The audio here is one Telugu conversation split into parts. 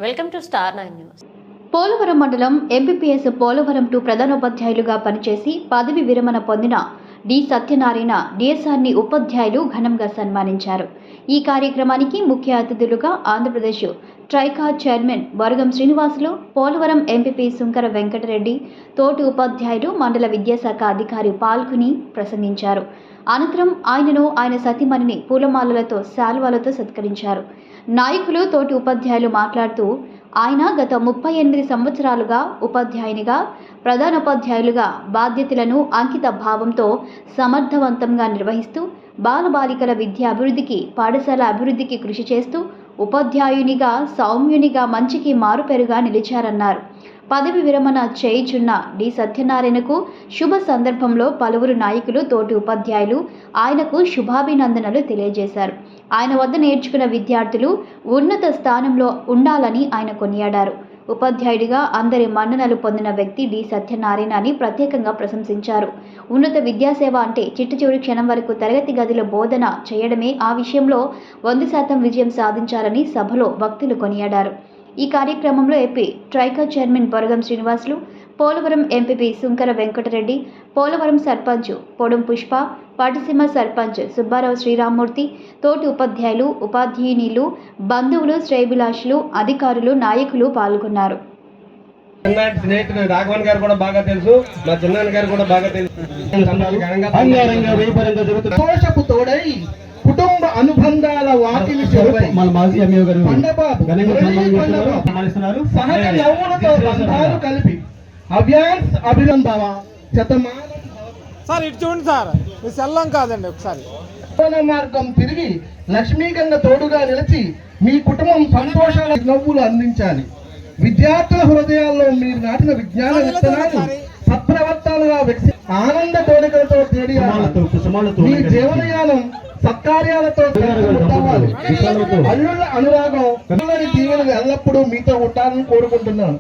Welcome to star 9 news. Polavaram మండలం ఎంపీపీఎస్ పోలవరం 2 ప్రధానోపాధ్యాయులుగా పనిచేసి పదవి విరమణ పొందిన డి సత్యనారాయణ డిఎస్ఆర్ని ఉపాధ్యాయులు ఘనంగా సన్మానించారు. ఈ కార్యక్రమానికి ముఖ్య అతిథులుగా ఆంధ్రప్రదేశ్ ట్రైకా చైర్మన్ బొరగం శ్రీనివాసులు, పోలవరం ఎంపీపీ సుంకర వెంకటరెడ్డి, తోటి ఉపాధ్యాయులు, మండల విద్యాశాఖ అధికారి పాల్గొని ప్రసంగించారు. అనంతరం ఆయనను ఆయన సతీమణిని పూలమాలలతో శాల్వాలతో సత్కరించారు. నాయకులు, తోటి ఉపాధ్యాయులు మాట్లాడుతూ ఆయన గత 38 సంవత్సరాలుగా ఉపాధ్యాయునిగా, ప్రధానోపాధ్యాయులుగా బాధ్యతలను అంకిత భావంతో సమర్థవంతంగా నిర్వహిస్తూ బాలబాలికల విద్యా అభివృద్ధికి, పాఠశాల అభివృద్ధికి కృషి చేస్తూ ఉపాధ్యాయునిగా, సౌమ్యునిగా మంచికి మారుపేరుగా నిలిచారన్నారు. పదవి విరమణ చేయుచున్న డి సత్యనారాయణకు శుభ సందర్భంలో పలువురు నాయకులు, తోటి ఉపాధ్యాయులు ఆయనకు శుభాభినందనలు తెలియజేశారు. ఆయన వద్ద నేర్చుకున్న విద్యార్థులు ఉన్నత స్థానంలో ఉండాలని ఆయన కొనియాడారు. ఉపాధ్యాయుడిగా అందరి మన్ననలు పొందిన వ్యక్తి డి సత్యనారాయణ అని ప్రత్యేకంగా ప్రశంసించారు. ఉన్నత విద్యాసేవ అంటే చిట్ట క్షణం వరకు తరగతి గదిలో బోధన చేయడమే. ఆ విషయంలో 100% విజయం సాధించాలని సభలో వక్తలు కొనియాడారు. ఈ కార్యక్రమంలో ఏపీ ట్రైకా చైర్మన్ బొరగం శ్రీనివాసులు, పోలవరం ఎంపీపీ సుంకర వెంకటరెడ్డి, పోలవరం సర్పంచ్ పొడం పుష్ప, పటిసీమ సర్పంచ్ సుబ్బారావు శ్రీరామ్మూర్తి, తోటి ఉపాధ్యాయులు, ఉపాధ్యాయునిలు, బంధువులు, శ్రేయభిలాషులు, అధికారులు, నాయకులు పాల్గొన్నారు. స్నేహితుడు రాఘవన్ గారు కూడా బాగా తెలుసు, మా చిన్నాన్న గారు కూడా బాగా తెలుసు. తోడై కుటుంబ అనుబంధాల వాకిలి సహజ నవ్వులతో బంధాలు కలిపి అవ్యాన్స్ అభినందవ సార్ ఇటు చూడండి సార్, మీ సెల్లం కాదండి. ఒకసారి మార్గం తిరిగి లక్ష్మీగంగ తోడుగా నిలిచి మీ కుటుంబం సంతోషాల నవ్వులు అందించాలి. విద్యార్థుల హృదయాల్లో మీరు నాటిన విజ్ఞాన విత్తనాలు సత్ప్రవర్తనగా ఆనంద తోడికలతో తేడి మీ జీవనయానం సత్కార్యాలతో అల్లుళ్ళ అనురాగం పిల్లల దీవెనలు ఎల్లప్పుడూ మీతో ఉంటారని కోరుకుంటున్నాను.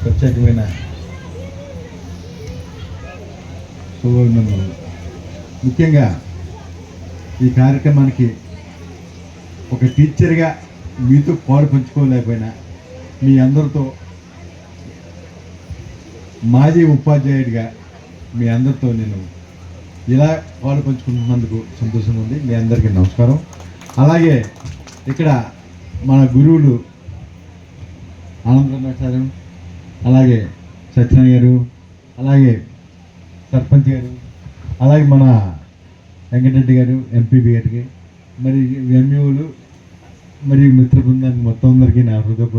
ప్రత్యేకమైన ముఖ్యంగా ఈ కార్యక్రమానికి ఒక టీచర్గా మీతో పాలు పంచుకోలేకపోయినా మీ అందరితో మాజీ ఉపాధ్యాయుడిగా మీ అందరితో నేను ఇలా పాలు పంచుకుంటున్నందుకు సంతోషంగా ఉంది. మీ అందరికీ నమస్కారం. అలాగే ఇక్కడ మన గురువులు ఆనందరావు, అలాగే సత్యనారాయణ గారు, అలాగే సర్పంచ్ గారు, అలాగే మన వెంకటరెడ్డి గారు, ఎంపీపీ గారికి, మరి ఎంఈఓలు, మరియు మిత్ర బృందానికి మొత్తం అందరికీ నా హృదయపూర్వక